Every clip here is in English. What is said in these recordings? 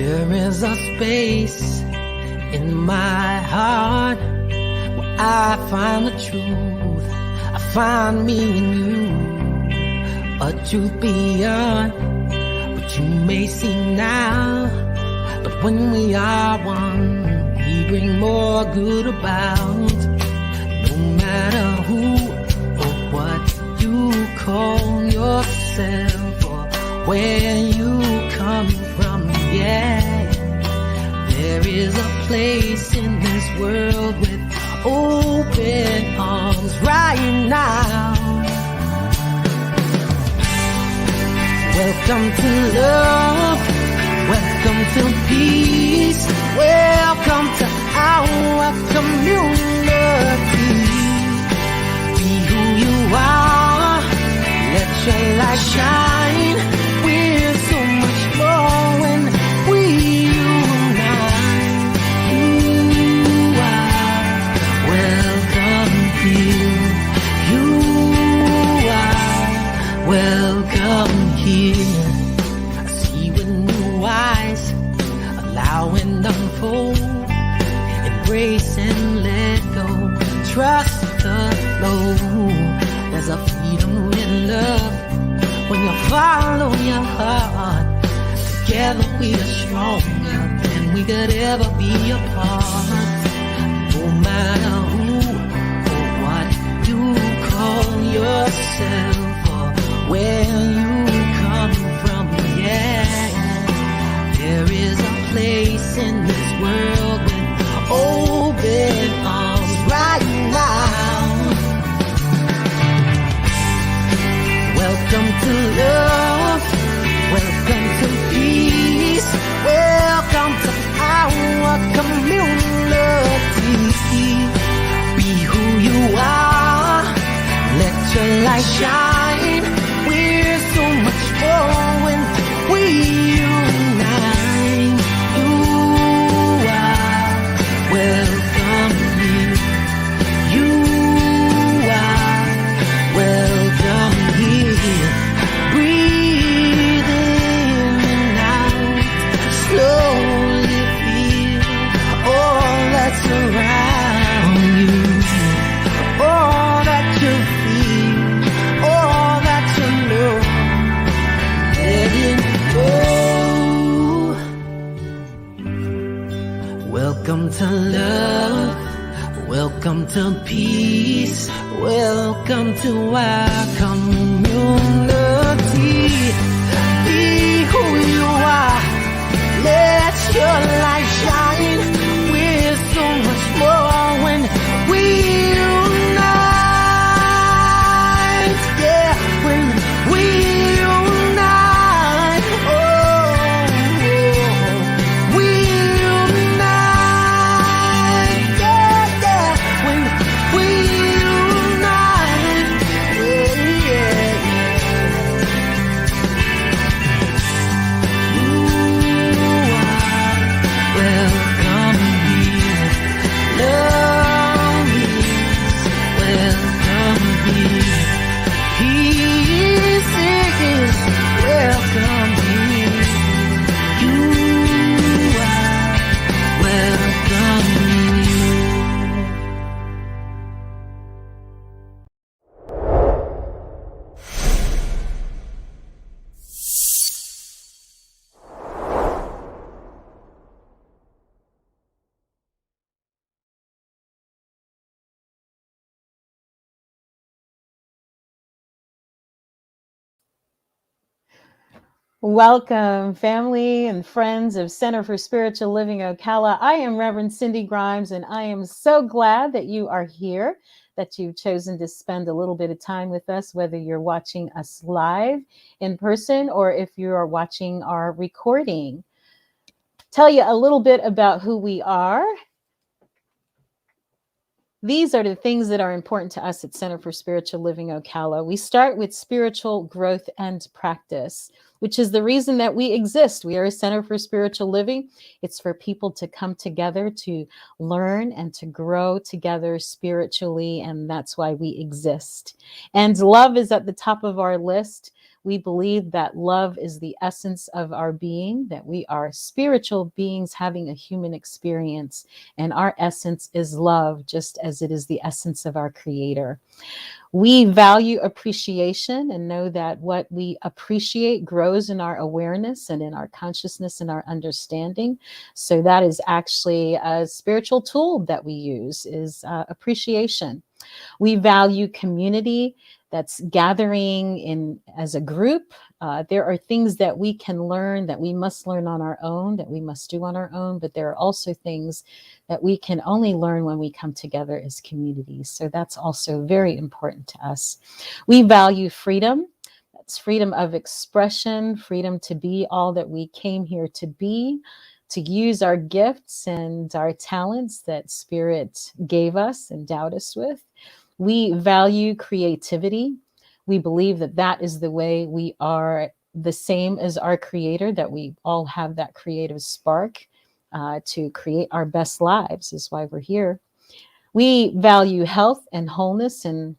There is a space in my heart where I find the truth. I find me in you, a truth beyond what you may see now. But when we are one, we bring more good about. No matter who or what you call yourself or where you come from, yeah. There is a place in this world with open arms right now. Welcome to love, welcome to peace, welcome to our community. Be who you are, let your light shine. We're so much more when we unite. You are welcome here. You are welcome here. I see with new eyes, allow and unfold, embrace and let go, trust the flow. There's a freedom in love when you follow your heart. Together we are stronger than we could ever be apart. No matter who or what you call yourself or where you come from, yeah. There is a place in this world with open arms right now. Welcome to love, welcome to peace, welcome to our community. Be who you are, let your light shine. We're so much more when we unite. You are welcome here. You are welcome here. Breathe in and out. Slowly feel all that's around you. All that you feel, all that you know. Let it go. Welcome to love, welcome to peace, welcome to our community. Be who you are, let your light shine. We're so much more when we unite. Yeah, when we unite. Oh, we unite. Yeah, yeah, when we unite. Yeah, yeah, yeah. Welcome here. Love is welcome here. Peace is welcome here. You are welcome here. Welcome, family and friends of Center for Spiritual Living Ocala. I am Reverend Cindy Grimes, and I am so glad that you are here, that you've chosen to spend a little bit of time with us, whether you're watching us live in person or if you are watching our recording. Tell you a little bit about who we are. These are the things that are important to us at Center for Spiritual Living Ocala. We start with spiritual growth and practice, which is the reason that we exist. We are a Center for Spiritual Living. It's for people to come together to learn and to grow together spiritually, and that's why we exist. And love is at the top of our list. We believe that love is the essence of our being, that we are spiritual beings having a human experience, and our essence is love, just as it is the essence of our Creator. We value appreciation and know that what we appreciate grows in our awareness and in our consciousness and our understanding. So that is actually a spiritual tool that we use, is appreciation. We value community, that's gathering in as a group. There are things that we can learn, that we must learn on our own, that we must do on our own, but there are also things that we can only learn when we come together as communities. So that's also very important to us. We value freedom. That's freedom of expression, freedom to be all that we came here to be, to use our gifts and our talents that Spirit gave us, endowed us with. We value creativity. We believe that that is the way we are the same as our Creator, that we all have that creative spark to create our best lives, is why we're here. We value health and wholeness and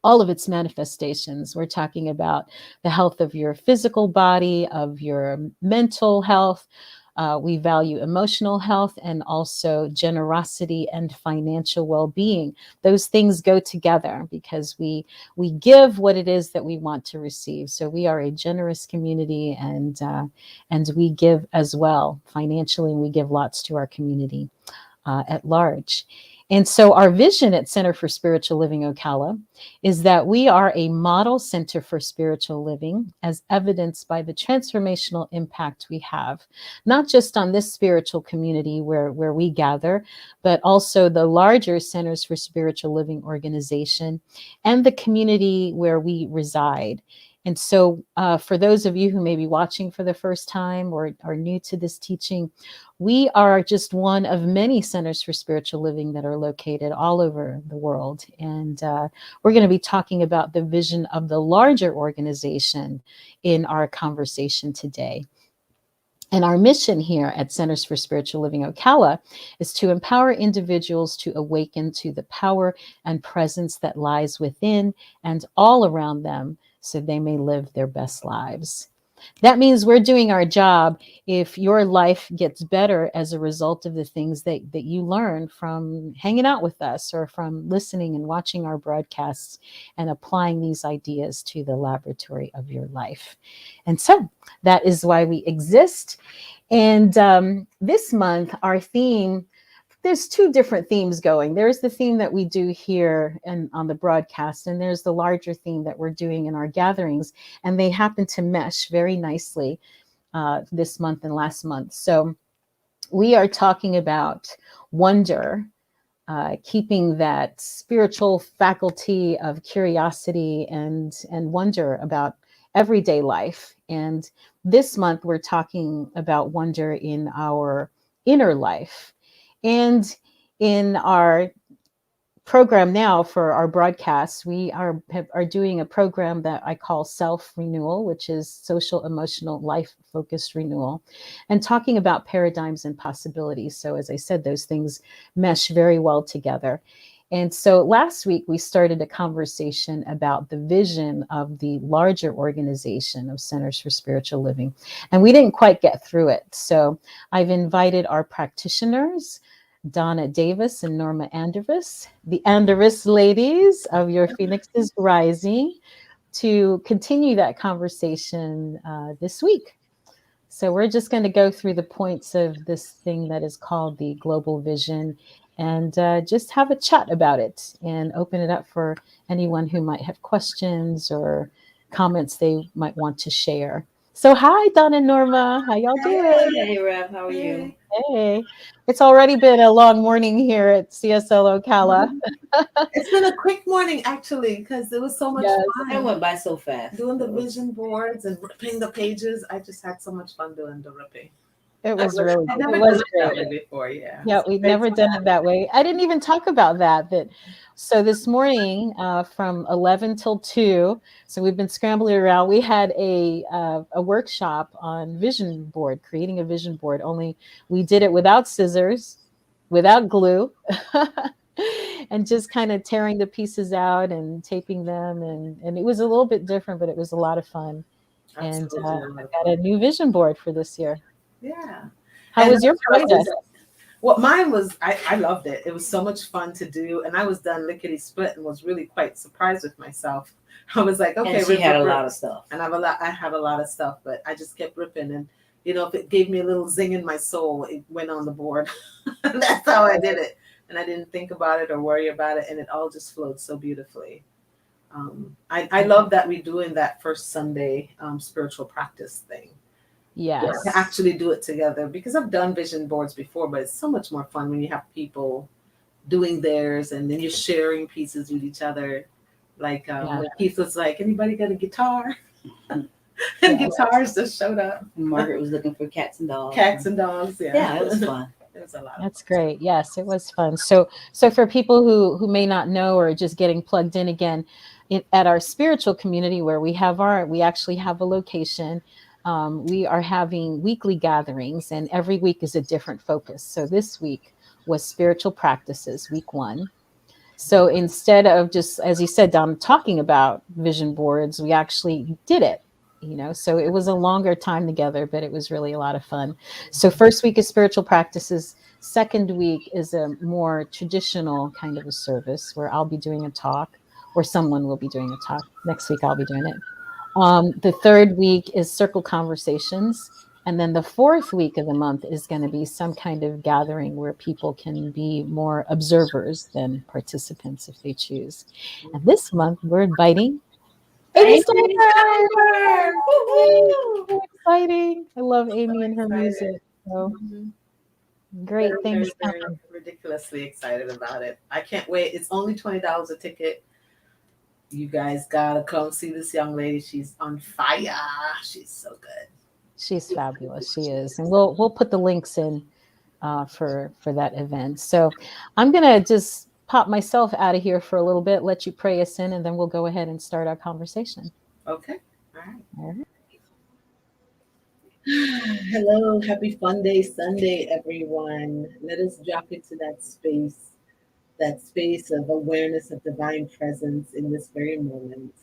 all of its manifestations. We're talking about the health of your physical body, of your mental health. We value emotional health and also generosity and financial well-being. Those things go together because we give what it is that we want to receive. So we are a generous community, and we give as well financially, and we give lots to our community at large. And so our vision at Center for Spiritual Living Ocala is that we are a model center for spiritual living, as evidenced by the transformational impact we have, not just on this spiritual community where we gather, but also the larger Centers for Spiritual Living organization and the community where we reside. And so for those of you who may be watching for the first time or are new to this teaching, we are just one of many Centers for Spiritual Living that are located all over the world. And we're going to be talking about the vision of the larger organization in our conversation today. And our mission here at Centers for Spiritual Living Ocala is to empower individuals to awaken to the power and presence that lies within and all around them, so they may live their best lives. That means we're doing our job if your life gets better as a result of the things that you learn from hanging out with us or from listening and watching our broadcasts and applying these ideas to the laboratory of your life. And so that is why we exist. And this month, our theme, there's two different themes going. There's the theme that we do here and on the broadcast, and there's the larger theme that we're doing in our gatherings, and they happen to mesh very nicely this month and last month. So we are talking about wonder, keeping that spiritual faculty of curiosity and wonder about everyday life. And this month we're talking about wonder in our inner life. And in our program now for our broadcasts, we are doing a program that I call self-renewal, which is social, emotional, life-focused renewal, and talking about paradigms and possibilities. So as I said, those things mesh very well together. And so last week, we started a conversation about the vision of the larger organization of Centers for Spiritual Living, and we didn't quite get through it. So I've invited our practitioners, Donna Davis and Norma Andervis, the Andervis ladies of Your Phoenix is Rising, to continue that conversation this week. So we're just going to go through the points of this thing that is called the Global Vision and just have a chat about it and open it up for anyone who might have questions or comments they might want to share. So hi, Donna and Norma. How y'all doing? Hey, Rev. How are you? Hey. It's already been a long morning here at CSL Ocala. It's been a quick morning, actually, because there was so much fun. It went by so fast. Doing the vision boards and ripping the pages. I just had so much fun doing the ripping. It was really I've good. never It was done it that great. way before, yeah. Yeah, we've never done it that way. I didn't even talk about that. So this morning from 11 till 2, so we've been scrambling around. We had a workshop on vision board, creating a vision board, only we did it without scissors, without glue. and just kind of tearing the pieces out and taping them. And it was a little bit different, but it was a lot of fun. And Absolutely. I got a new vision board for this year. Yeah. How And was your that's process? Well, mine was, I loved it. It was so much fun to do. And I was done lickety split and was really quite surprised with myself. I was like, okay, And she had a rip. lot of stuff. And I have a lot of stuff, but I just kept ripping. And, you know, if it gave me a little zing in my soul, it went on the board. That's how I did it. And I didn't think about it or worry about it. And it all just flowed so beautifully. I love that we're doing that first Sunday spiritual practice thing. Yes. To actually do it together, because I've done vision boards before, but it's so much more fun when you have people doing theirs and then you're sharing pieces with each other. Like when Keith was like, anybody got a guitar? And guitars just showed up. And Margaret was looking for cats and dogs. Cats and dogs, Yeah, it was fun. It was a lot. That's great. Yes, it was fun. So for people who may not know or just getting plugged in again, at our spiritual community where we actually have a location. We are having weekly gatherings, and every week is a different focus. So this week was spiritual practices, week 1. So instead of just, as you said, Dom, talking about vision boards, we actually did it, you know, so it was a longer time together, but it was really a lot of fun. So first week is spiritual practices. Second week is a more traditional kind of a service where I'll be doing a talk, or someone will be doing a talk. Next week, I'll be doing it. The third week is circle conversations. And then the fourth week of the month is going to be some kind of gathering where people can be more observers than participants if they choose. And this month we're inviting Amy Steiner. Woo-hoo! Exciting. I love Amy and her music. So great things coming. Ridiculously excited about it. I can't wait. It's only $20 a ticket. You guys gotta come see this young lady. She's on fire. She's so good. She's fabulous. She is. And we'll put the links in for that event. So I'm gonna just pop myself out of here for a little bit, let you pray us in, and then we'll go ahead and start our conversation. Okay. All right. All right. Hello, happy Fun Day Sunday, everyone. Let us drop into that space of awareness of divine presence in this very moment.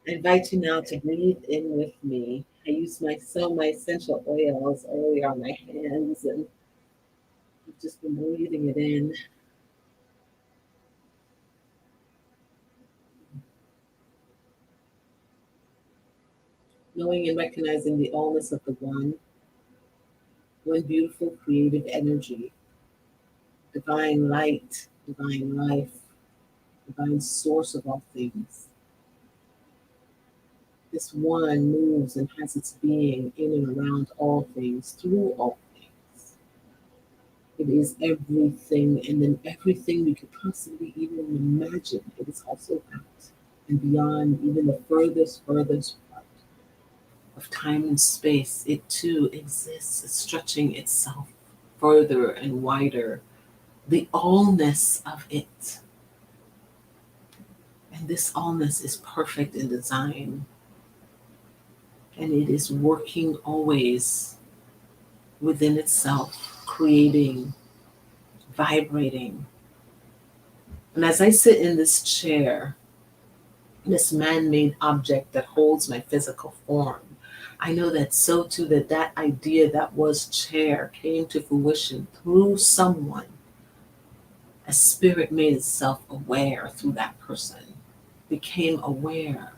I invite you now to breathe in with me. I used my essential oils earlier on my hands, and I've just been breathing it in. Knowing and recognizing the allness of the one beautiful creative energy, divine light, divine life, divine source of all things. This one moves and has its being in and around all things, through all things. It is everything, and then everything we could possibly even imagine. It is also out and beyond even the furthest part of time and space. It too exists, stretching itself further and wider. The allness of it. And this allness is perfect in design. And it is working always within itself, creating, vibrating. And as I sit in this chair, this man-made object that holds my physical form, I know that so too that idea that was chair came to fruition through someone. A spirit made itself aware through that person, became aware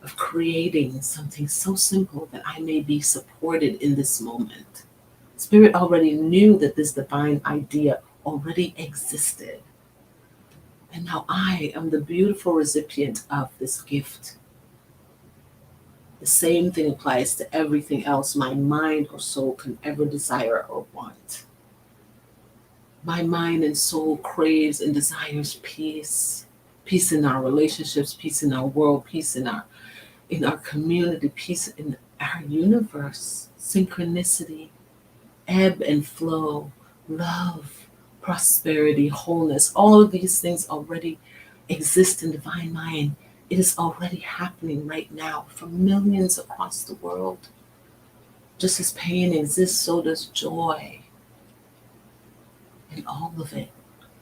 of creating something so simple that I may be supported in this moment. Spirit already knew that this divine idea already existed. And now I am the beautiful recipient of this gift. The same thing applies to everything else my mind or soul can ever desire or want. My mind and soul craves and desires peace. Peace in our relationships, peace in our world, peace in our community, peace in our universe, synchronicity, ebb and flow, love, prosperity, wholeness. All of these things already exist in divine mind. It is already happening right now for millions across the world. Just as pain exists, so does joy. And all of it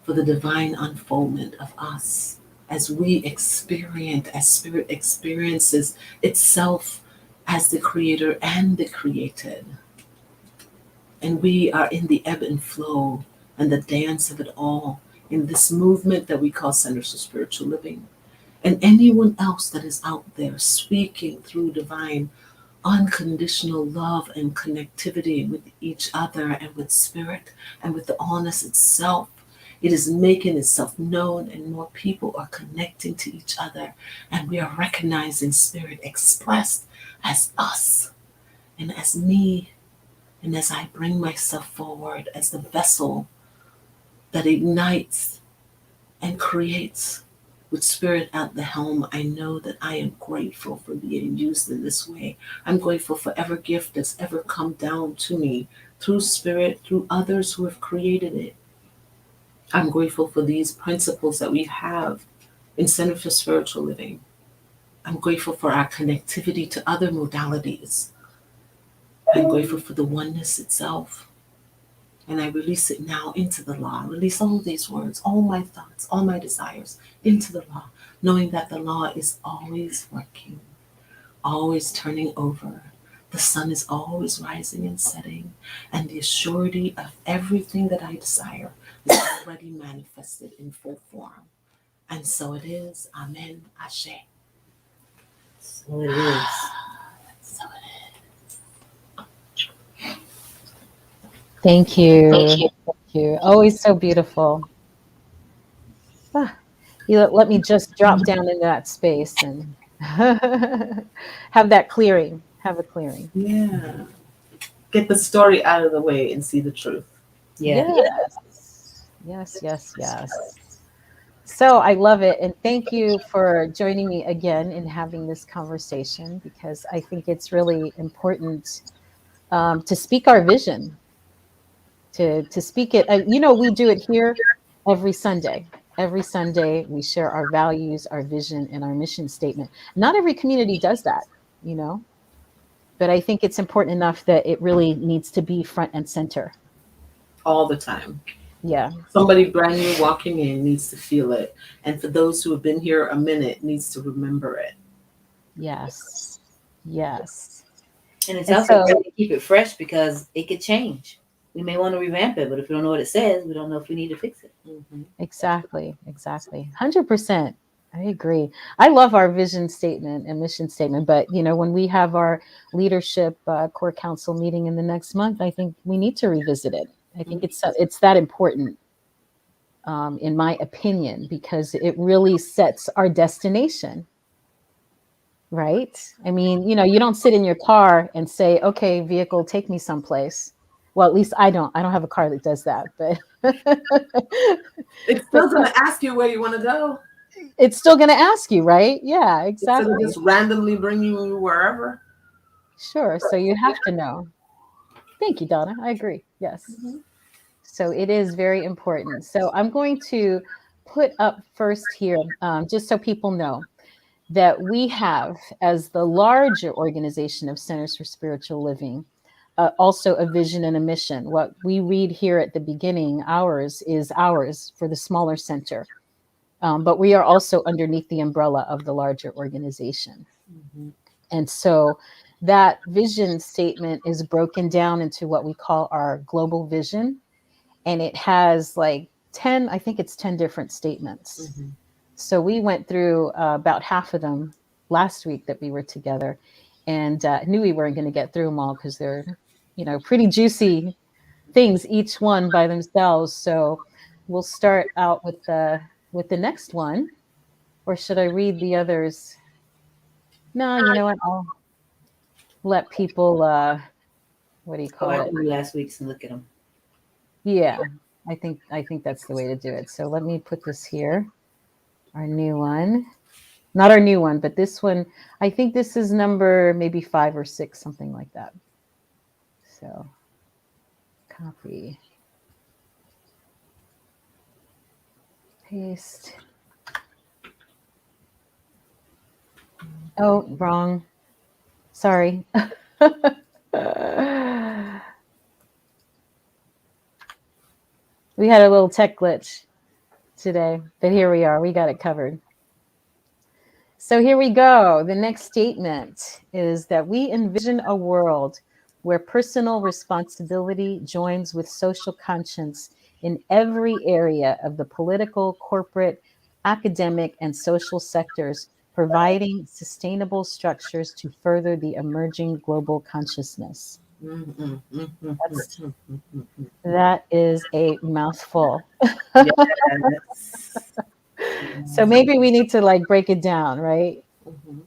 for the divine unfoldment of us as we experience, as spirit experiences itself as the creator and the created. And we are in the ebb and flow and the dance of it all in this movement that we call Centers for Spiritual Living. And anyone else that is out there speaking through divine unconditional love and connectivity with each other and with spirit and with the allness itself, it is making itself known, and more people are connecting to each other, and we are recognizing spirit expressed as us and as me. And as I bring myself forward as the vessel that ignites and creates with spirit at the helm, I know that I am grateful for being used in this way. I'm grateful for every gift that's ever come down to me through spirit, through others who have created it. I'm grateful for these principles that we have in Center for Spiritual Living. I'm grateful for our connectivity to other modalities. I'm grateful for the oneness itself. And I release it now into the law. I release all these words, all my thoughts, all my desires into the law, knowing that the law is always working, always turning over. The sun is always rising and setting, and the surety of everything that I desire is already manifested in full form. And so it is. Amen. Ashe. So it is. So it Thank you. Thank you. Always so beautiful. You let me just drop down into that space and have that clearing. Have a clearing. Yeah. Get the story out of the way and see the truth. Yeah. Yes. So I love it. And thank you for joining me again in having this conversation, because I think it's really important to speak our vision, to speak it. We do it here every Sunday. Every Sunday, we share our values, our vision, and our mission statement. Not every community does that, but I think it's important enough that it really needs to be front and center. All the time. Yeah. Somebody brand new walking in needs to feel it. And for those who have been here a minute, needs to remember it. Yes. And it's also great to keep it fresh, because it could change. We may want to revamp it, but if we don't know what it says, we don't know if we need to fix it. Mm-hmm. Exactly. 100%. I agree. I love our vision statement and mission statement, but when we have our leadership core council meeting in the next month, I think we need to revisit it. I think it's that important, in my opinion, because it really sets our destination. Right? I mean, you don't sit in your car and say, "Okay, vehicle, take me someplace." Well, at least I don't have a car that does that, but it's still going to ask you where you want to go. It's still going to ask you, right? Yeah, exactly. It's just randomly bring you wherever. Sure. So you have to know. Thank you, Donna. I agree. Yes. Mm-hmm. So it is very important. So I'm going to put up first here, just so people know, that we have, as the larger organization of Centers for Spiritual Living, also a vision and a mission. What we read here at the beginning, ours, is ours for the smaller center. But we are also underneath the umbrella of the larger organization. Mm-hmm. And so that vision statement is broken down into what we call our global vision. And it has 10 different statements. Mm-hmm. So we went through about half of them last week that we were together, and knew we weren't going to get through them all, because they're, pretty juicy things, each one by themselves. So we'll start out with the next one, or should I read the others? No, you know what? I'll let people, what do you call it? Last week's and look at them. Yeah, I think that's the way to do it. So let me put this here. Our new one, not our new one, but this one. I think this is number maybe 5 or 6, something like that. So copy, paste. Oh, wrong. Sorry. We had a little tech glitch. today, but here we are. We got it covered. So here we go. The next statement is that we envision a world where personal responsibility joins with social conscience in every area of the political, corporate, academic, and social sectors, providing sustainable structures to further the emerging global consciousness. That is a mouthful. Yes. So maybe we need to like break it down, right? Mhm.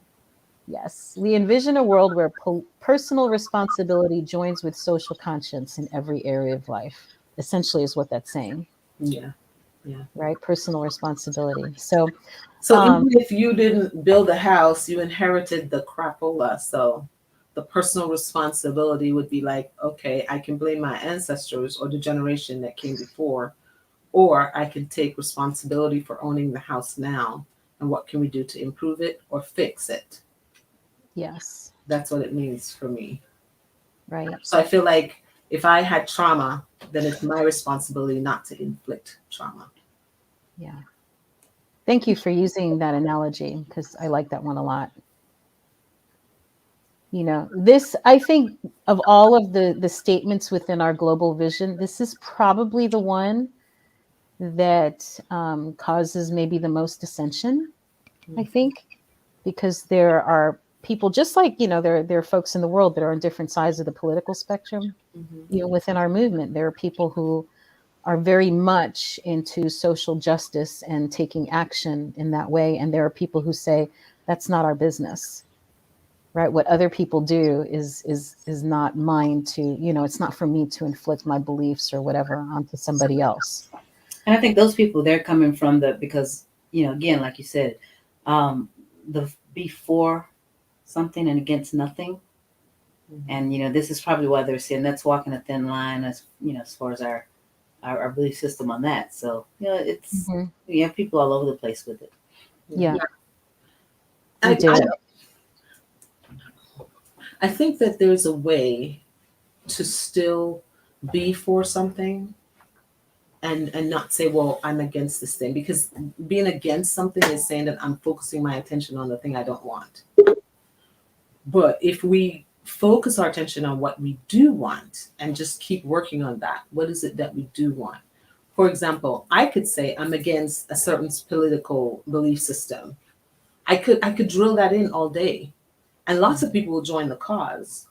Yes, we envision a world where personal responsibility joins with social conscience in every area of life. Essentially, is what that's saying, Yeah. right? Personal responsibility. So, So even if you didn't build a house, you inherited the crapola. So the personal responsibility would be like, okay, I can blame my ancestors or the generation that came before, or I can take responsibility for owning the house now. And what can we do to improve it or fix it? yes, That's what it means for me. right. So I feel like if I had trauma, then it's my responsibility not to inflict trauma. Yeah. Thank you for using that analogy because I like that one a lot. You know, this, I think of all of the statements within our global vision, this is probably the one that causes maybe the most dissension, I think, because there are people just like, you know, there are folks in the world that are on different sides of the political spectrum. You know, within our movement, there are people who are very much into social justice and taking action in that way. And there are people who say that's not our business, right? What other people do is not mine to, you know, it's not for me to inflict my beliefs or whatever onto somebody else. And I think those people, they're coming from because, you know, again, like you said, the before something and against nothing. And, you know, this is probably why they're saying that's walking a thin line as, you know, as far as our belief system on that. So, you know, it's, you have people all over the place with it. Yeah. I, do. I think that there's a way to still be for something and not say, well, I'm against this thing, because being against something is saying that I'm focusing my attention on the thing I don't want. But if we focus our attention on what we do want and just keep working on that, what is it that we do want? For example, I could say I'm against a certain political belief system. I could drill that in all day, and lots of people will join the cause,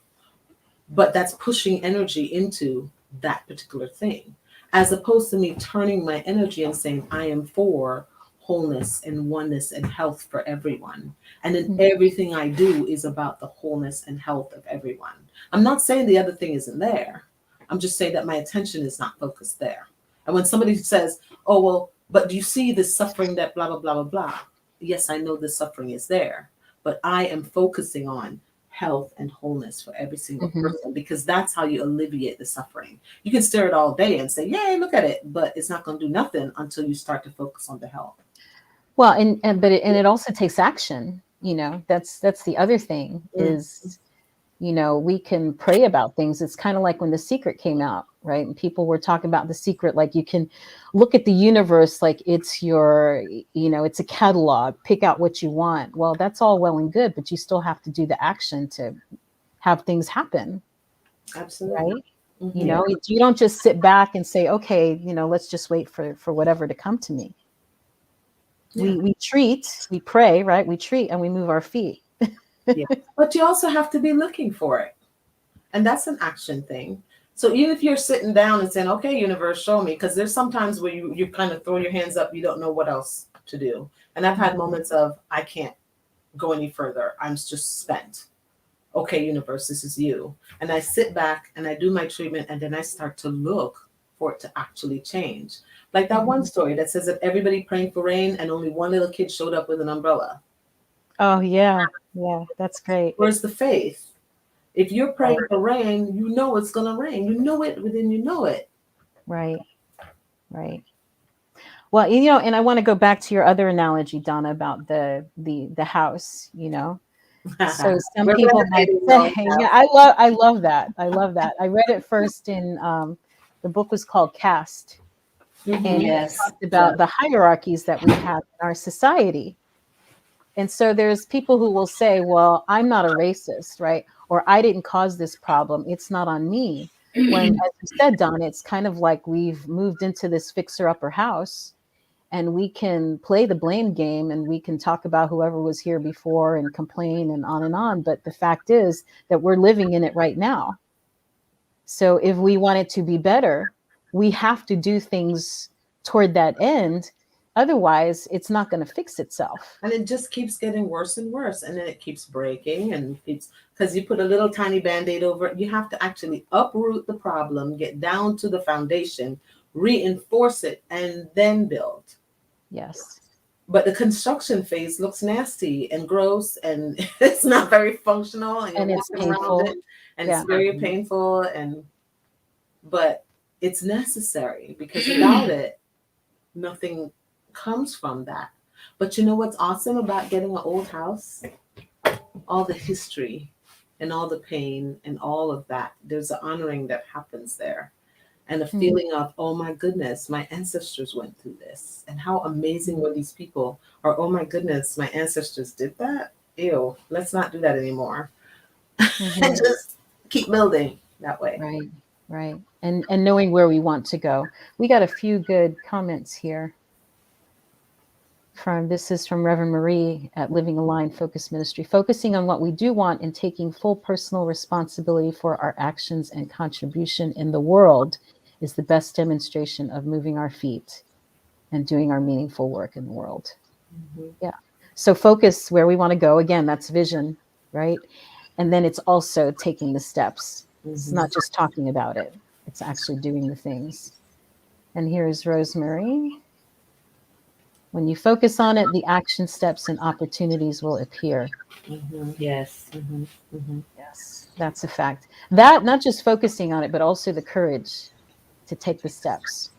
but that's pushing energy into that particular thing, as opposed to me turning my energy and saying I am for wholeness and oneness and health for everyone. And then everything I do is about the wholeness and health of everyone. I'm not saying the other thing isn't there. I'm just saying that my attention is not focused there. And when somebody says, oh, well, but do you see the suffering that blah, blah, blah, blah, blah? Yes, I know the suffering is there, but I am focusing on health and wholeness for every single person, because that's how you alleviate the suffering. You can stare it all day and say, yay, look at it, but it's not going to do nothing until you start to focus on the health. Well, it also takes action. You know, that's the other thing is, you know, we can pray about things. It's kind of like when The Secret came out, right? And people were talking about The Secret, like you can look at the universe like it's your, you know, it's a catalog, pick out what you want. Well, that's all well and good, but you still have to do the action to have things happen. Absolutely. Right? You know, you don't just sit back and say, okay, you know, let's just wait for whatever to come to me. Yeah. We treat, we pray, right? We treat and we move our feet. Yeah. But you also have to be looking for it. And that's an action thing. So even if you're sitting down and saying, okay, universe, show me, because there's sometimes where you kind of throw your hands up, you don't know what else to do. And I've had moments of, I can't go any further. I'm just spent. Okay, universe, this is you. And I sit back and I do my treatment, and then I start to look for it to actually change. Like that one story that says that everybody praying for rain and only one little kid showed up with an umbrella. Oh, yeah. Yeah, that's great. Where's the faith? If you're praying for rain, you know it's going to rain. You know it within you know it. Right. Right. Well, you know, and I want to go back to your other analogy, Donna, about the house, you know. So some people might say, yeah, I love that. I love that. I read it first in the book was called Caste. Mhm. And Yes. talked about the hierarchies that we have in our society. And so there's people who will say, well, I'm not a racist, right? Or I didn't cause this problem. It's not on me. When, as you said, Don, it's kind of like we've moved into this fixer upper house, and we can play the blame game and we can talk about whoever was here before and complain and on and on. But the fact is that we're living in it right now. So if we want it to be better, we have to do things toward that end. Otherwise, it's not going to fix itself. And it just keeps getting worse and worse. And then it keeps breaking and keeps, because you put a little tiny band-aid over it. You have to actually uproot the problem, get down to the foundation, reinforce it, and then build. Yes. But the construction phase looks nasty and gross, and it's not very functional, and And you're it's walking around painful. it, and Yeah. it's very painful, but it's necessary, because without it, nothing comes from that. But you know what's awesome about getting an old house? All the history and all the pain and all of that. There's an honoring that happens there. And a feeling of, oh my goodness, my ancestors went through this. And how amazing were these people? Or, oh my goodness, my ancestors did that? Ew, let's not do that anymore. And just keep building that way. Right, right. And knowing where we want to go. We got a few good comments here. This is from Reverend Marie at Living Aligned Focus Ministry. Focusing on what we do want and taking full personal responsibility for our actions and contribution in the world is the best demonstration of moving our feet and doing our meaningful work in the world. Yeah. So focus where we want to go. Again, that's vision, right? And then it's also taking the steps. It's not just talking about it. It's actually doing the things. And here's Rosemary. When you focus on it, the action steps and opportunities will appear. Yes. Yes, that's a fact. That, not just focusing on it, but also the courage to take the steps.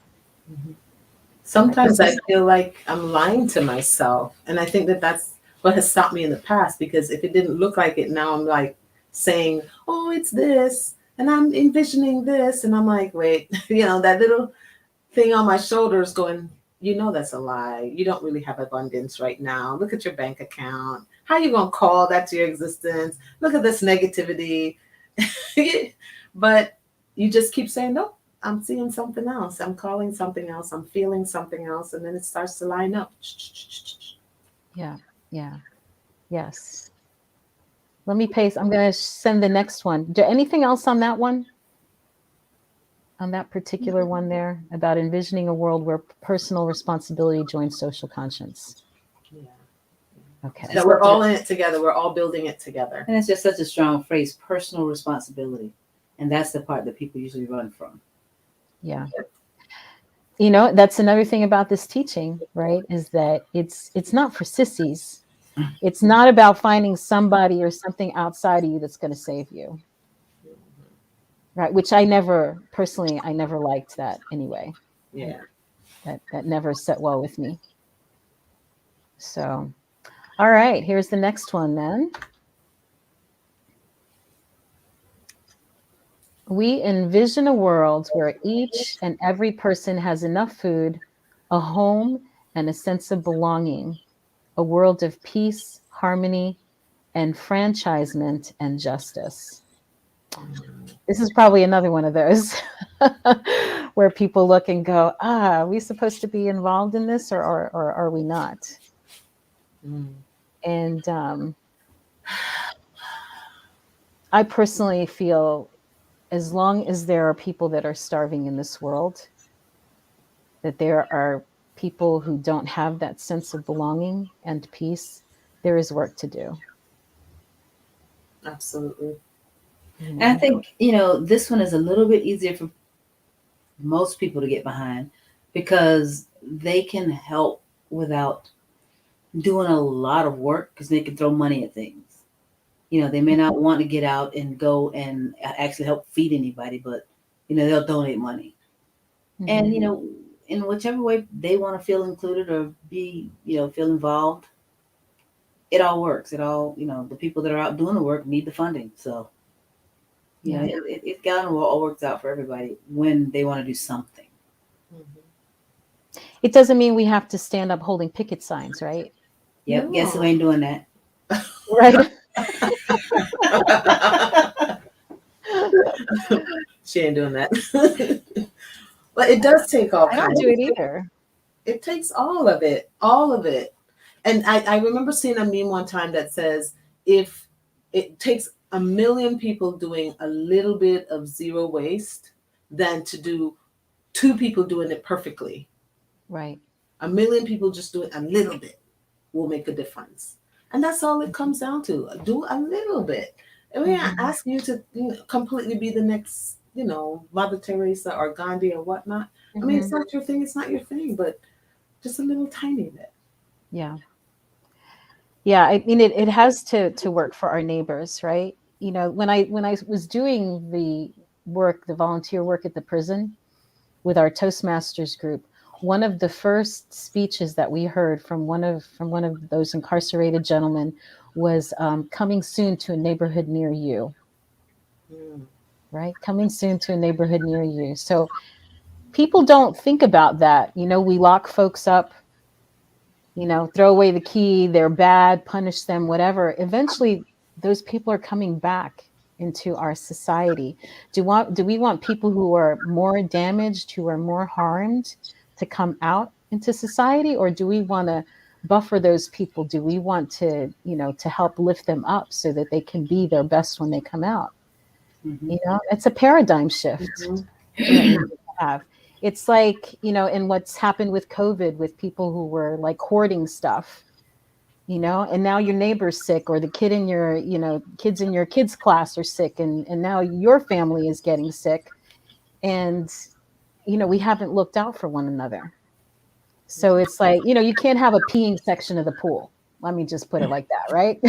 Sometimes I feel like I'm lying to myself. And I think that that's what has stopped me in the past, because if it didn't look like it, now I'm like saying, oh, it's this. And I'm envisioning this. And I'm like, wait, that little thing on my shoulders going, that's a lie. You don't really have abundance right now. Look at your bank account. How are you going to call that to your existence? Look at this negativity. But you just keep saying, nope, I'm seeing something else. I'm calling something else. I'm feeling something else. And then it starts to line up. Yeah. Yes. Let me paste. I'm going to send the next one. Anything else on that one? On that particular one there about envisioning a world where personal responsibility joins social conscience. Yeah. Okay. That we're all in it together. We're all building it together. And it's just such a strong phrase, personal responsibility. And that's the part that people usually run from. Yeah. That's another thing about this teaching, right? Is that it's not for sissies. It's not about finding somebody or something outside of you that's going to save you. Right, which I never liked that anyway. Yeah. That never set well with me. So, all right, here's the next one then. We envision a world where each and every person has enough food, a home, and a sense of belonging, a world of peace, harmony, enfranchisement, and justice. This is probably another one of those where people look and go, are we supposed to be involved in this or are we not? And I personally feel as long as there are people that are starving in this world, that there are people who don't have that sense of belonging and peace, there is work to do. Absolutely. And I think, this one is a little bit easier for most people to get behind because they can help without doing a lot of work because they can throw money at things. They may not want to get out and go and actually help feed anybody, but, they'll donate money. And, in whichever way they want to feel included or be, feel involved, it all works. It all, the people that are out doing the work need the funding. So, it all works out for everybody when they want to do something. It doesn't mean we have to stand up holding picket signs, right? Yep. Guess who No. ain't doing that? Right. She ain't doing that. But it does take all I don't kinds. do it either. It takes all of it, all of it. And I remember seeing a meme one time that says, if it takes a million people doing a little bit of zero waste than to do 2 people doing it perfectly. Right. A million people just doing a little bit will make a difference. And that's all it comes down to. Do a little bit. And we Mhm. ask you to completely be the next, Mother Teresa or Gandhi or whatnot. I mean, it's Mhm. not your thing, it's not your thing, but just a little tiny bit. Yeah. Yeah. I mean, it has to work for our neighbors, right? When I was doing the volunteer work at the prison with our Toastmasters group, one of the first speeches that we heard from one of those incarcerated gentlemen was coming soon to a neighborhood near you, Mm. right? Coming soon to a neighborhood near you. So people don't think about that. We lock folks up, throw away the key, they're bad, punish them, whatever. Eventually, those people are coming back into our society. Do we want people who are more damaged, who are more harmed, to come out into society, or do we want to buffer those people? Do we want to, to help lift them up so that they can be their best when they come out? Mhm. It's a paradigm shift Mhm. that we need to have. It's like, in what's happened with COVID, with people who were like hoarding stuff, and now your neighbor's sick, or the kid in your, kids in your kids' class are sick, and now your family is getting sick. And, we haven't looked out for one another. So it's like, you can't have a peeing section of the pool. Let me just put it like that, right?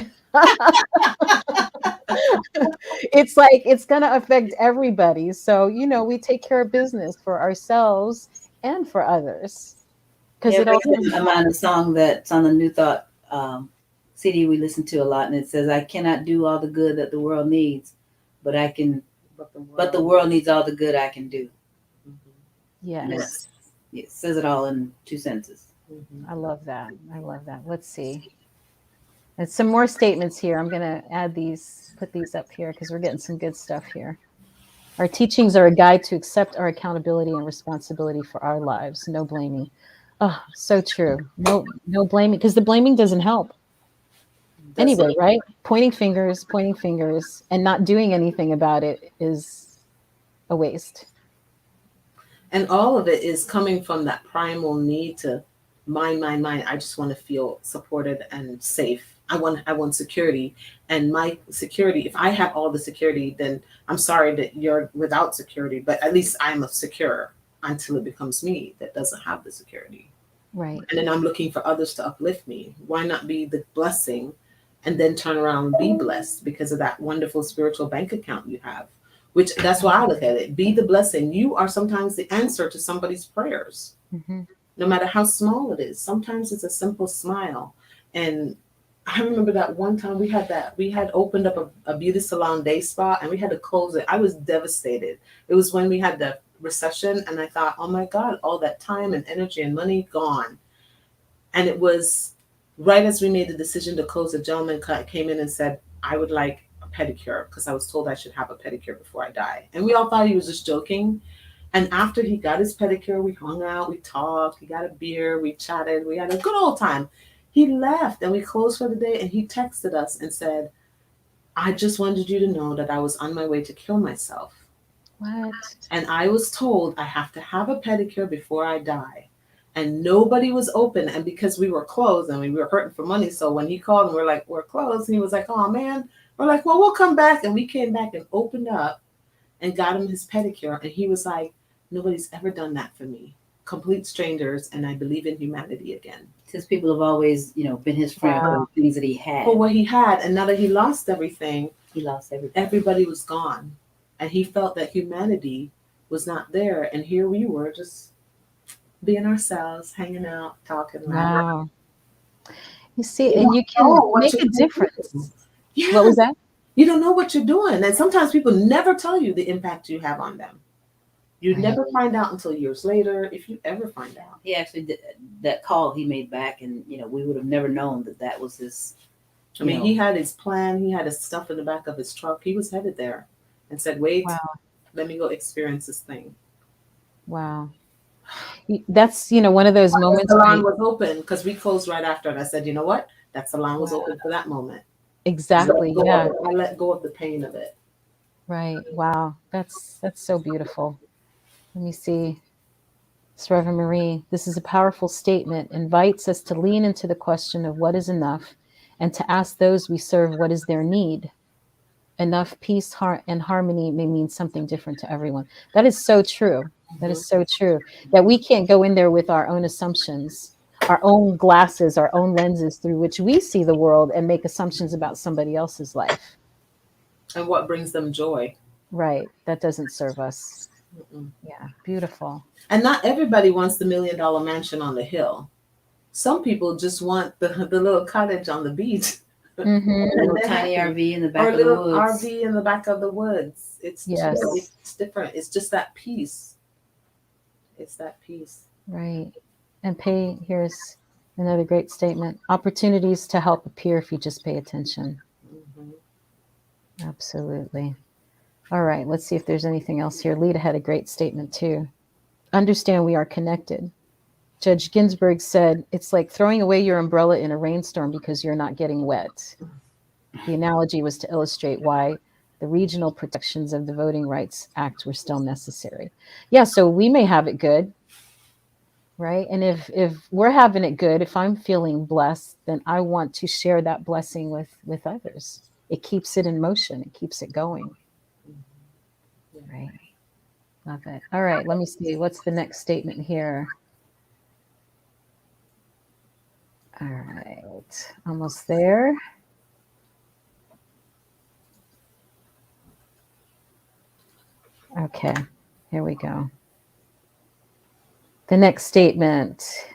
It's like it's going to affect everybody. So, we take care of business for ourselves and for others, because Yeah, it it all brings comes to back. mind a song that's on the New Thought CD we listen to a lot, and it says, "I cannot do all the good that the world needs, but I can. But the world needs all the good I can do." Mhm. And Yes, it says it all in 2 sentences. Mhm. I love that. I love that. Let's see. And some more statements here. I'm going to add these, put these up here, because we're getting some good stuff here. Our teachings are a guide to accept our accountability and responsibility for our lives. No blaming. Oh, so true. No blaming, because the blaming doesn't help That's anyway, right? Pointing fingers, and not doing anything about it is a waste. And all of it is coming from that primal need to mind. I just want to feel supported and safe. I want security. And my security, if I have all the security, then I'm sorry that you're without security, but at least I'm secure until it becomes me that doesn't have the security. Right. And then I'm looking for others to uplift me. Why not be the blessing and then turn around and be blessed because of that wonderful spiritual bank account you have? Which that's why I look at it. Be the blessing. You are sometimes the answer to somebody's prayers, Mm-hmm. no matter how small it is. Sometimes it's a simple smile. And I remember that one time we had opened up a beauty salon day spa and we had to close it. I was devastated. It was when we had the recession and I thought, oh my God, all that time and energy and money gone. And it was right as we made the decision to close, a gentleman came in and said, I would like a pedicure because I was told I should have a pedicure before I die. And we all thought he was just joking. And after he got his pedicure, we hung out, we talked, he got a beer, we chatted, we had a good old time. He left and we closed for the day and he texted us and said, I just wanted you to know that I was on my way to kill myself. What? And I was told I have to have a pedicure before I die. And nobody was open. And because we were closed and we were hurting for money, so when he called and we're like, we're closed, and he was like, oh man, we're like, well, we'll come back. And we came back and opened up and got him his pedicure. And he was like, nobody's ever done that for me. Complete strangers, and I believe in humanity again. Since people have always, been his friend for Wow. the things that he had, For what he had, and now that he lost everything, he lost everything. everybody was gone. And he felt that humanity was not there. And here we were just being ourselves, hanging out, talking, laughing. Wow. You see, and you can know what make you're a difference. doing. Yeah. What was that? You don't know what you're doing. And sometimes people never tell you the impact you have on them. You Right. never find out until years later, if you ever find out. He actually did that call he made back, and we would have never known that was his. I mean, he had his plan. He had his stuff in the back of his truck. He was headed there, and said, "Wait, Wow. let me go experience this thing." Wow. That's, one of those The moments. salon was open because we closed right after, and I said, "You know what? That salon was open for that moment." Exactly. Yeah. I let go of the pain of it. Right. Wow. That's so beautiful. Let me see. It's Reverend Marie. This is a powerful statement. Invites us to lean into the question of what is enough and to ask those we serve what is their need. Enough peace, and harmony may mean something different to everyone. That is so true. That is so true. That we can't go in there with our own assumptions, our own glasses, our own lenses through which we see the world and make assumptions about somebody else's life. And what brings them joy. Right. That doesn't serve us. Mm-mm. Yeah. Beautiful. And not everybody wants the $1 million mansion on the hill. Some people just want the little cottage on the beach. Mm-hmm. A little tiny RV in the back Or a of the little woods. RV in the back of the woods. It's Yes. it's different. It's just that peace. It's that peace. Right. And here's another great statement. Opportunities to help appear if you just pay attention. Mm-hmm. Absolutely. All right. Let's see if there's anything else here. Lita had a great statement too. Understand we are connected. Judge Ginsburg said, it's like throwing away your umbrella in a rainstorm because you're not getting wet. The analogy was to illustrate why the regional protections of the Voting Rights Act were still necessary. Yeah, so we may have it good, right? And if we're having it good, if I'm feeling blessed, then I want to share that blessing with others. It keeps it in motion. It keeps it going. Right. Love it. All right, let me see. What's the next statement here? All right, almost there. Okay, here we go. The next statement.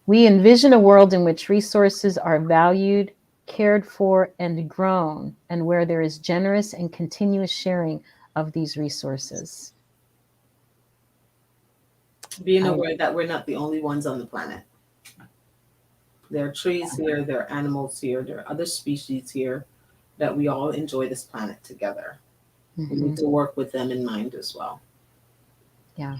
We envision a world in which resources are valued, cared for, and grown, and where there is generous and continuous sharing of these resources. Being aware that we're not the only ones on the planet. There are trees here, there are animals here, there are other species here, that we all enjoy this planet together. We need to work with them in mind as well. Yeah.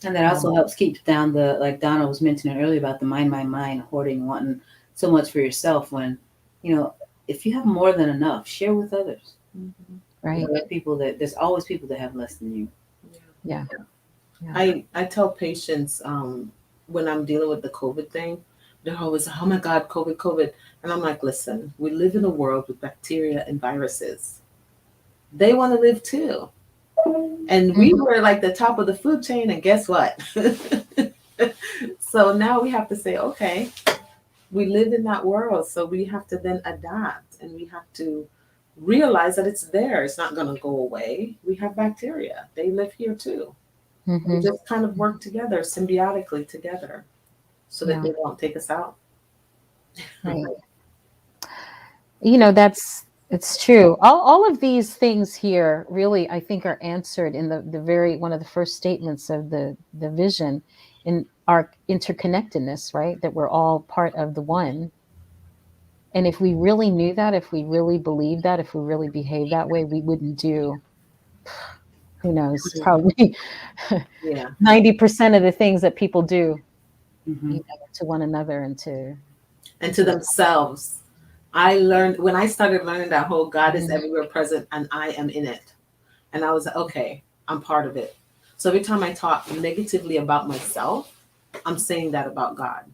And that also helps keep down like Donna was mentioning earlier about the mind, hoarding, wanting so much for yourself when, if you have more than enough, share with others. Mm-hmm. Right. There's always people that have less than you. Yeah. I tell patients when I'm dealing with the COVID thing, they're always, oh my God, COVID. And I'm like, listen, we live in a world with bacteria and viruses. They want to live too. And we were like the top of the food chain, and guess what? So now we have to say, okay, we live in that world, so we have to then adapt, and we have to realize that it's there. It's not going to go away. We have bacteria. They live here too. We just kind of work together, symbiotically together, so that they won't take us out. Right. It's true. All of these things here really, I think, are answered in the very one of the first statements of the vision in our interconnectedness, right? That we're all part of the one. And if we really knew that, if we really believed that, if we really behaved that way, we wouldn't do, who knows, probably 90% of the things that people do to one another and to themselves. I learned when I started learning that whole God is everywhere present and I am in it. And I was like, okay, I'm part of it. So every time I talk negatively about myself, I'm saying that about God.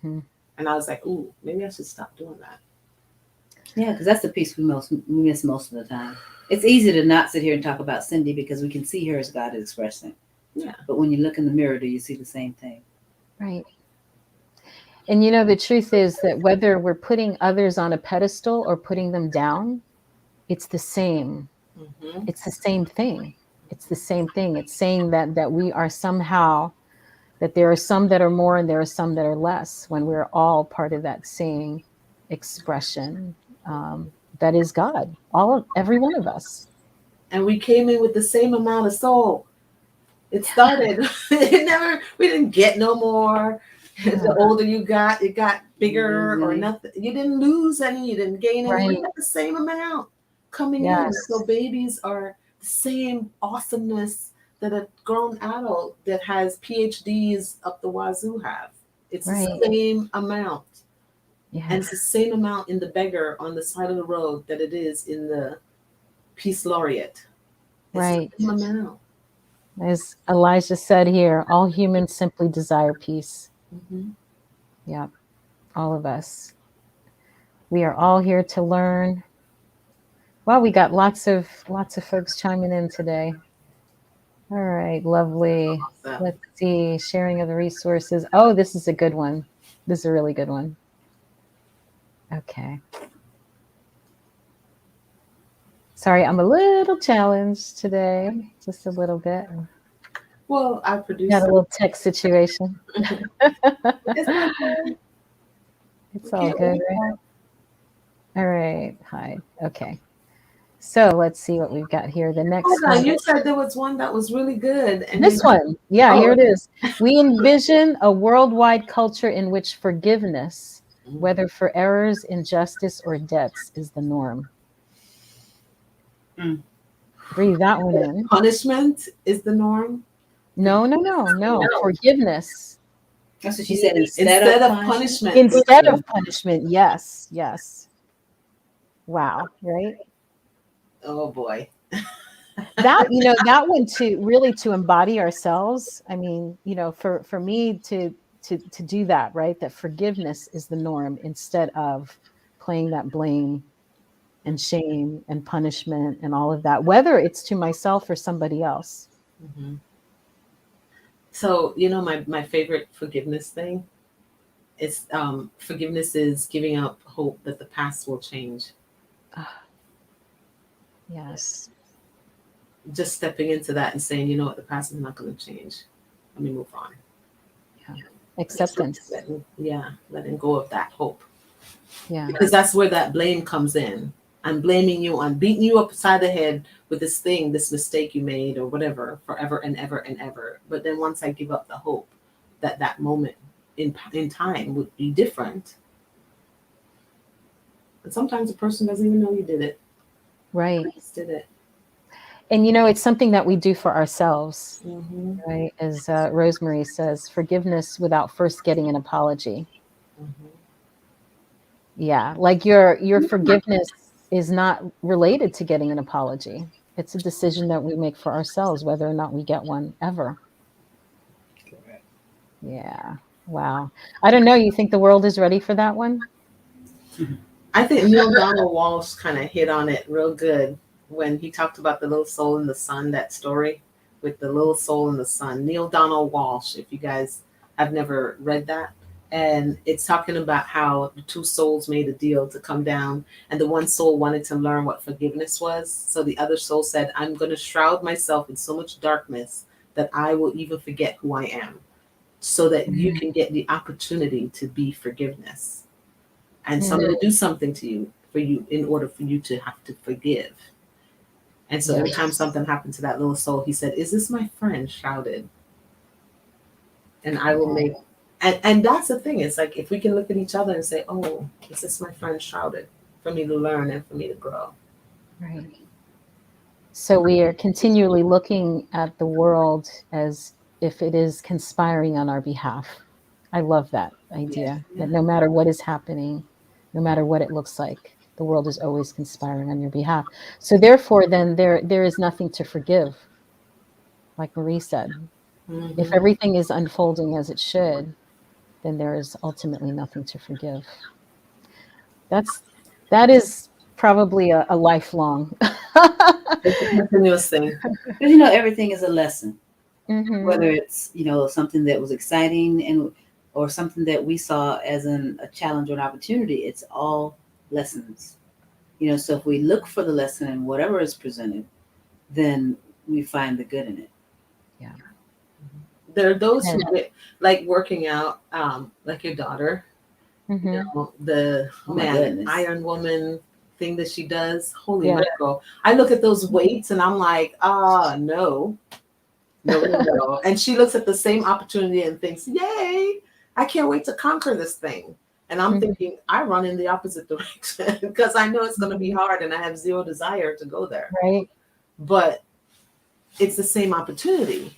And I was like, ooh, maybe I should stop doing that. Yeah, because that's the piece we miss most of the time. It's easy to not sit here and talk about Cindy because we can see her as God is expressing. Yeah. But when you look in the mirror, do you see the same thing? Right. And the truth is that whether we're putting others on a pedestal or putting them down, it's the same. It's the same thing. It's the same thing. It's saying that we are somehow, that there are some that are more and there are some that are less, when we're all part of that same expression that is God, every one of us. and we came in with the same amount of soul. It started. We didn't get no more. The older you got, it got bigger or nothing. You didn't lose any, you didn't gain any. Right. You got the same amount coming in. Yes. So babies are the same awesomeness that a grown adult that has PhDs up the wazoo have. It's Right. the same amount. Yes. And it's the same amount in the beggar on the side of the road that it is in the Peace Laureate. It's Right. the same amount. As Elijah said here, all humans simply desire peace. Mm-hmm. Yeah, all of us. We are all here to learn. Well, we got lots of folks chiming in today. All right, lovely. Awesome. Let's see, sharing of the resources. Oh, this is a good one. This is a really good one. Okay. Sorry, I'm a little challenged today, just a little bit. Well, I produce. Got a little tech situation. It's okay. It's all good, right? All right. Hi. Okay. So let's see what we've got here. The next Hold on, one. you said there was one that was really good. And This one. Yeah, Oh. here it is. We envision a worldwide culture in which forgiveness, whether for errors, injustice, or debts, is the norm. Mm. Breathe that one in. Punishment is the norm. No. Forgiveness. That's what she said. Instead of punishment. Instead of punishment. Yes. Wow. Right. Oh boy. That, that one to embody ourselves. I mean, for me to do that, right? That forgiveness is the norm instead of playing that blame and shame and punishment and all of that, whether it's to myself or somebody else. Mm-hmm. So, my favorite forgiveness thing is forgiveness is giving up hope that the past will change. Yes. Just stepping into that and saying, you know what, the past is not going to change. Let me move on. Yeah. Acceptance. Letting go of that hope. Yeah. Because that's where that blame comes in. I'm blaming you on beating you upside the head with this thing, this mistake you made or whatever, forever and ever and ever. But then once I give up the hope that moment in time would be different. And sometimes a person doesn't even know you did it. Right. I just did it. And it's something that we do for ourselves, Mm-hmm. right? As Rosemary says, forgiveness without first getting an apology. Mm-hmm. Yeah, like your forgiveness is not related to getting an apology. It's a decision that we make for ourselves, whether or not we get one ever. Correct. Yeah. Wow. I don't know. You think the world is ready for that one? I think Neil Donald Walsh kind of hit on it real good when he talked about the little soul in the sun, that story with the little soul in the sun. Neil Donald Walsh, if you guys have never read that. And it's talking about how the two souls made a deal to come down, and the one soul wanted to learn what forgiveness was. So the other soul said, I'm going to shroud myself in so much darkness that I will even forget who I am, so that you can get the opportunity to be forgiveness. And somebody do something to you for you in order for you to have to forgive. And so every time something happened to that little soul, he said, is this my friend shrouded? And I will make. And that's the thing. It's like if we can look at each other and say, oh, is this my friend shrouded, for me to learn and for me to grow? Right. So we are continually looking at the world as if it is conspiring on our behalf. I love that idea, that no matter what is happening, no matter what it looks like, the world is always conspiring on your behalf. So therefore, then there is nothing to forgive, like Marie said. Mm-hmm. If everything is unfolding as it should, then there is ultimately nothing to forgive. That is probably a lifelong. It's a continuous thing. Because everything is a lesson. Mm-hmm. Whether it's something that was exciting or something that we saw as a challenge or an opportunity, it's all lessons. So if we look for the lesson in whatever is presented, then we find the good in it. Yeah. There are those who get, like working out, like your daughter, Mm-hmm. the Oh my man, goodness. Iron Woman, thing that she does. Holy Yeah. mackerel. I look at those weights and I'm like, no. No, no, no. And she looks at the same opportunity and thinks, yay, I can't wait to conquer this thing. And I'm Mhm. thinking, I run in the opposite direction because I know it's going to be hard and I have zero desire to go there. Right. But it's the same opportunity.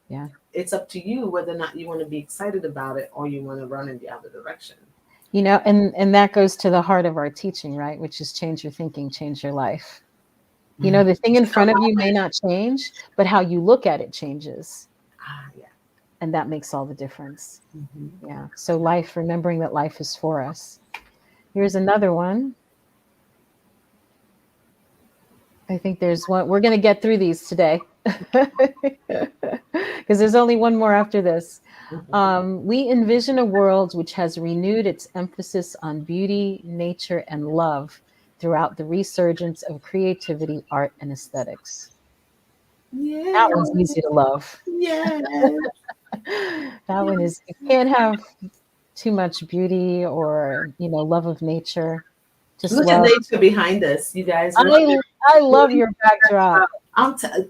Yeah. It's up to you whether or not you want to be excited about it or you want to run in the other direction. You know, and that goes to the heart of our teaching, right? Which is change your thinking, change your life. You know, the thing in front of you may not change, but how you look at it changes. Yeah. And that makes all the difference. Mm-hmm. Yeah. So life, remembering that life is for us. Here's another one. I think there's one. We're going to get through these today because there's only one more after this. We envision a world which has renewed its emphasis on beauty, nature, and love throughout the resurgence of creativity, art, and aesthetics. Yeah. That one's easy to love. Yeah. That one is, you can't have too much beauty or, you know, love of nature. Just Look love. at nature behind us, you guys. I love your backdrop.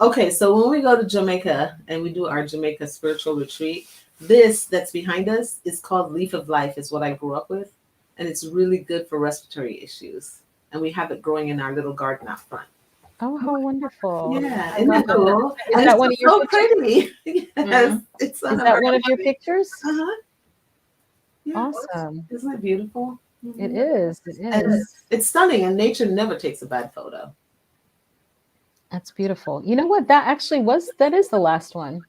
Okay, so when we go to Jamaica and we do our Jamaica spiritual retreat, this that's behind us is called Leaf of Life, is what I grew up with. And it's really good for respiratory issues. And we have it growing in our little garden out front. Oh, how wonderful. Yeah, I isn't love that cool? Is And that it's one of your so pictures? pretty. Yes, Mhm. it's Is that one of your pictures? Uh-huh. Yeah. Awesome. Isn't it beautiful? It is. It And is. it's stunning, and nature never takes a bad photo. That's beautiful. You know what? That is the last one.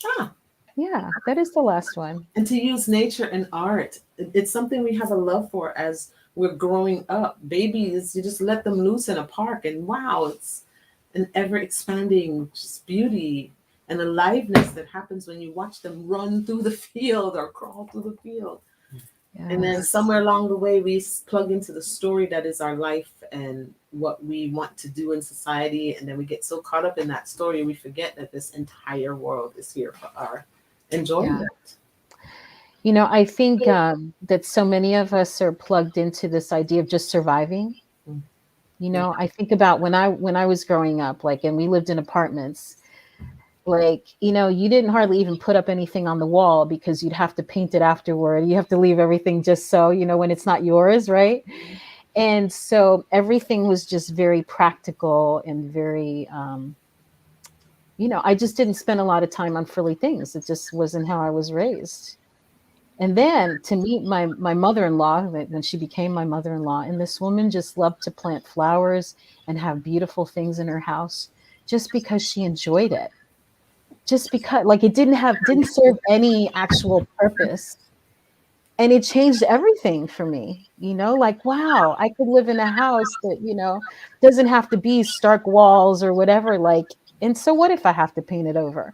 Ah. Yeah, that is the last one. And to use nature and art, it's something we have a love for as we're growing up. Babies, you just let them loose in a park, and wow, it's an ever expanding just beauty and aliveness that happens when you watch them run through the field or crawl through the field. And then Yes. somewhere along the way, we plug into the story that is our life and what we want to do in society. And then we get so caught up in that story, we forget that this entire world is here for our enjoyment. You know, I think that so many of us are plugged into this idea of just surviving. You know, I think about when I was growing up, like, and we lived in apartments, like, you know, you didn't hardly even put up anything on the wall because you'd have to paint it afterward. You have to leave everything just so, you know, when it's not yours, right? And so everything was just very practical and very, you know, I just didn't spend a lot of time on frilly things. It just wasn't how I was raised. And then to meet my mother-in-law, when she became my mother-in-law, and this woman just loved to plant flowers and have beautiful things in her house just because she enjoyed it. Just because, like, it didn't serve any actual purpose. And it changed everything for me, you know, like, wow, I could live in a house that, you know, doesn't have to be stark walls or whatever. Like, and so what if I have to paint it over?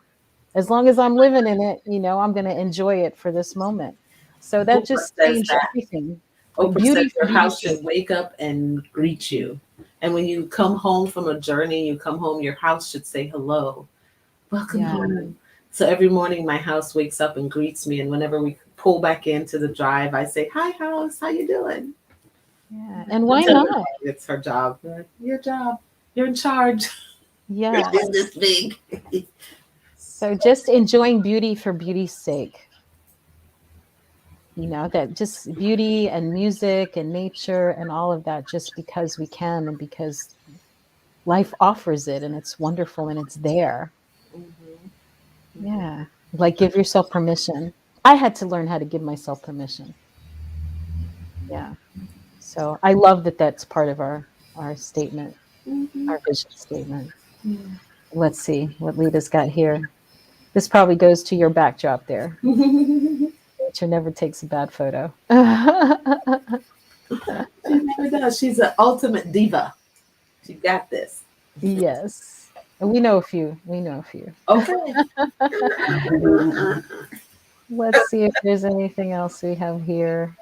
As long as I'm living in it, you know, I'm going to enjoy it for this moment. So that just changed everything. Oprah Beauty said your for house beauty. should wake up and greet you. And when you come home from a journey, you come home, your house should say hello. Welcome Yeah. home. So every morning my house wakes up and greets me. And whenever we pull back into the drive, I say, hi, house, how you doing? Yeah. And why not? It's her job. Your job. You're in charge. Yeah. It's this big. So just enjoying beauty for beauty's sake. You know, that just beauty and music and nature and all of that, just because we can and because life offers it and it's wonderful and it's there. Yeah. Like, give yourself permission. I had to learn how to give myself permission. Yeah. So I love that that's part of our statement, our vision statement. Let's see what Lita's got here. This probably goes to your backdrop there. Nature never takes a bad photo. She never does. She's an ultimate diva. She got this. Yes. And we know a few. Okay. Let's see if there's anything else we have here.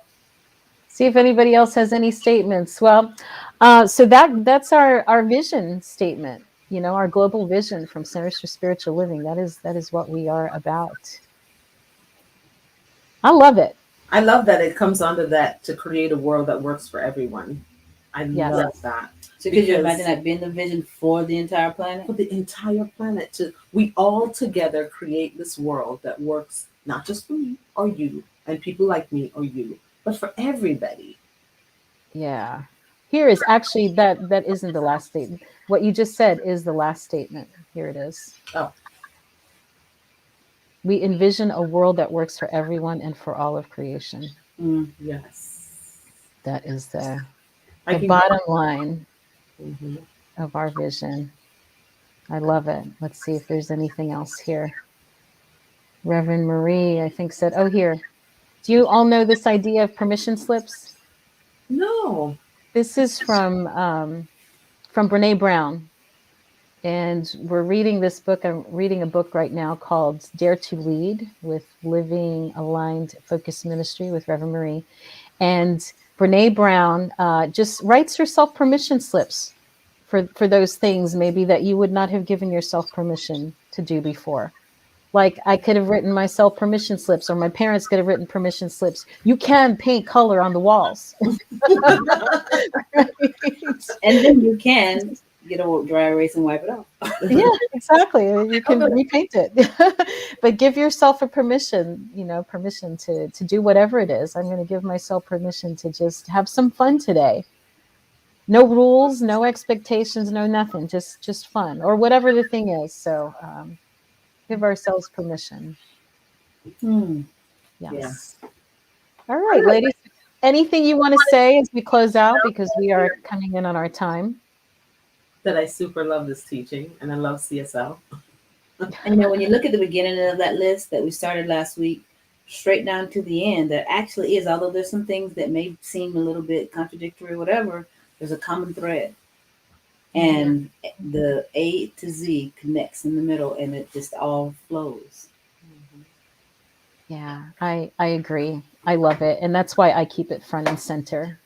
See if anybody else has any statements. Well, so that's our vision statement. You know, our global vision from Centers for Spiritual Living. That is what we are about. I love it. I love that it comes under that to create a world that works for everyone. I Yes. love that. So could you Because- imagine that being the vision for the entire planet? For the entire planet, we all together create this world that works not just for me or you and people like me or you, but for everybody. Yeah. Here is actually that isn't the last statement. What you just said is the last statement. Here it is. Oh. We envision a world that works for everyone and for all of creation. Yes. That is the I can- bottom line Mhm. of our vision. I love it. Let's see if there's anything else here. Reverend Marie, I think, said, oh, here. Do you all know this idea of permission slips? No. This is from Brene Brown. And we're reading this book. I'm reading a book right now called Dare to Lead with Living Aligned Focus Ministry with Reverend Marie. And Brene Brown just writes herself permission slips for those things maybe that you would not have given yourself permission to do before. Like I could have written myself permission slips, or my parents could have written permission slips. You can paint color on the walls. Right? And then you can get a dry erase and wipe it off. Yeah, exactly. You can repaint it. But give yourself a permission, permission to do whatever it is. I'm going to give myself permission to just have some fun today. No rules, no expectations, no nothing, just fun, or whatever the thing is. So give ourselves permission. Hmm. Yes. All right, ladies. Anything you want to say as we close out, because we are coming in on our time? That I super love this teaching and I love CSL. And when you look at the beginning of that list that we started last week, straight down to the end, there actually is, although there's some things that may seem a little bit contradictory or whatever, there's a common thread. And the A to Z connects in the middle and it just all flows. Yeah, I agree. I love it. And that's why I keep it front and center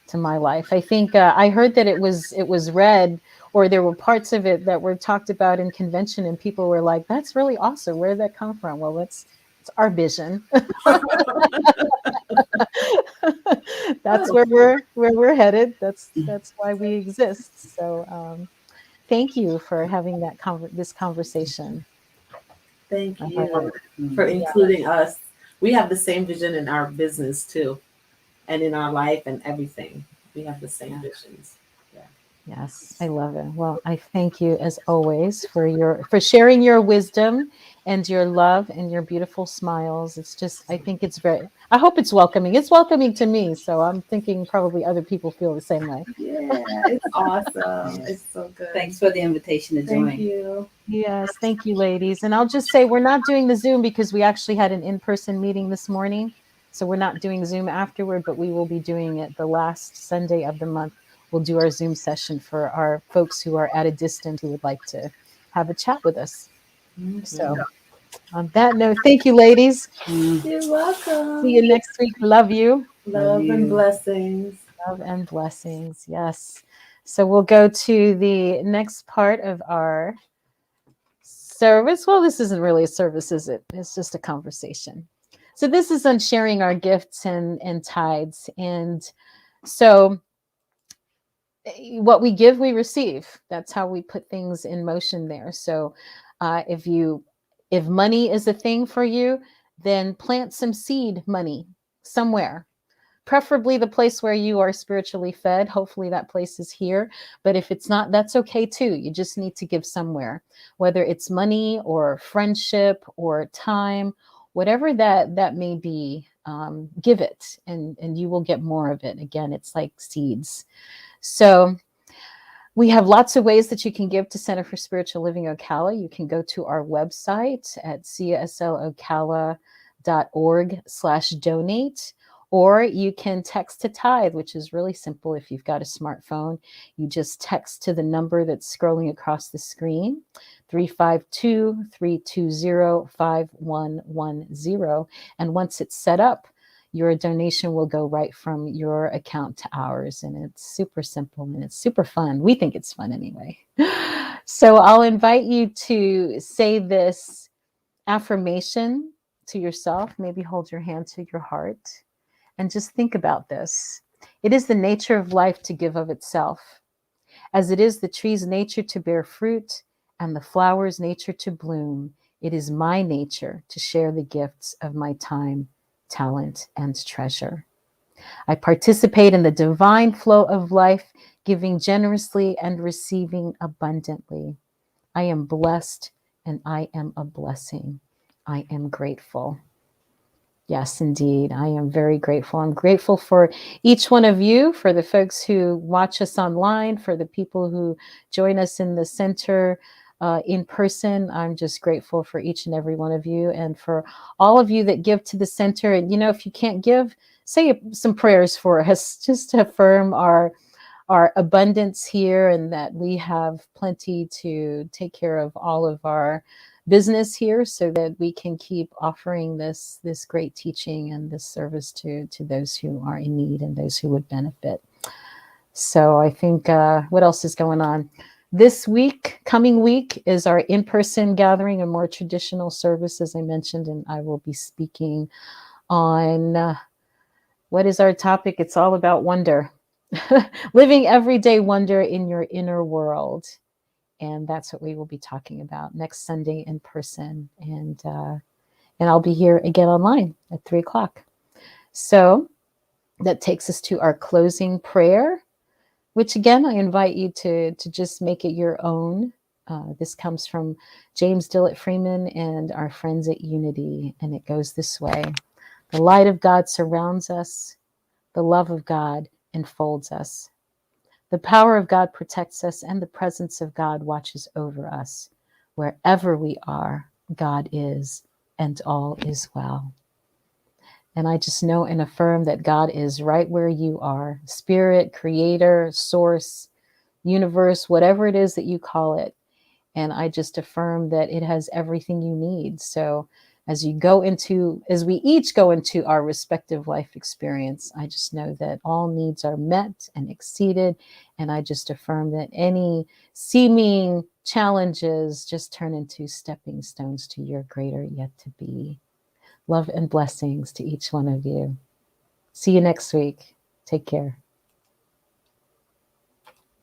to my life. I think I heard that it was read, or there were parts of it that were talked about in convention, and people were like, that's really awesome. Where did that come from? Well, it's our vision. That's where we're headed. That's why we exist. So thank you for having this conversation. Thank you for including us. We have the same vision in our business too, and in our life and everything. We have the same visions. Yes, I love it. Well, I thank you as always for sharing your wisdom and your love and your beautiful smiles. It's just, I think I hope it's welcoming. It's welcoming to me. So I'm thinking probably other people feel the same way. Yeah, it's awesome. It's so good. Thanks for the invitation to join. Thank you. Yes, thank you, ladies. And I'll just say we're not doing the Zoom because we actually had an in-person meeting this morning. So we're not doing Zoom afterward, but we will be doing it the last Sunday of the month. We'll do our Zoom session for our folks who are at a distance who would like to have a chat with us. Mm-hmm. So on that note, thank you, ladies. You're welcome. See you next week. Love you. Love and blessings. Love and blessings. Yes. So we'll go to the next part of our service. Well, this isn't really a service, is it? It's just a conversation. So this is on sharing our gifts and tithes. And so what we give, we receive. That's how we put things in motion there. So if money is a thing for you, then plant some seed money somewhere, preferably the place where you are spiritually fed. Hopefully that place is here. But if it's not, that's okay too. You just need to give somewhere, whether it's money or friendship or time, whatever that may be, give it and you will get more of it. Again, it's like seeds. So we have lots of ways that you can give to Center for Spiritual Living Ocala. You can go to our website at cslocala.org/donate, or you can text to tithe, which is really simple. If you've got a smartphone, you just text to the number that's scrolling across the screen, 352-320-5110. And once it's set up, your donation will go right from your account to ours. And it's super simple and it's super fun. We think it's fun anyway. So I'll invite you to say this affirmation to yourself. Maybe hold your hand to your heart and just think about this. It is the nature of life to give of itself, as it is the tree's nature to bear fruit and the flower's nature to bloom. It is my nature to share the gifts of my time, talent, and treasure. I participate in the divine flow of life, giving generously and receiving abundantly. I am blessed and I am a blessing. I am grateful. Yes, indeed. I am very grateful. I'm grateful for each one of you, for the folks who watch us online, for the people who join us in the center in person. I'm just grateful for each and every one of you, and for all of you that give to the center. And, you know, if you can't give, say some prayers for us, just to affirm our abundance here, and that we have plenty to take care of all of our business here, so that we can keep offering this great teaching and this service to those who are in need and those who would benefit. So I think what else is going on this week? Coming week is our in-person gathering, a more traditional service, as I mentioned, and I will be speaking on what is our topic? It's all about wonder. Living everyday wonder in your inner world. And that's what we will be talking about next Sunday in person. And I'll be here again online at 3:00. So that takes us to our closing prayer, which again, I invite you to just make it your own. This comes from James Dillett Freeman and our friends at Unity. And it goes this way. The light of God surrounds us. The love of God enfolds us. The power of God protects us, and the presence of God watches over us. Wherever we are, God is, and all is well. And I just know and affirm that God is right where you are. Spirit, creator, source, universe, whatever it is that you call it. And I just affirm that it has everything you need. So as we each go into our respective life experience, I just know that all needs are met and exceeded. And I just affirm that any seeming challenges just turn into stepping stones to your greater yet to be. Love and blessings to each one of you. See you next week. Take care.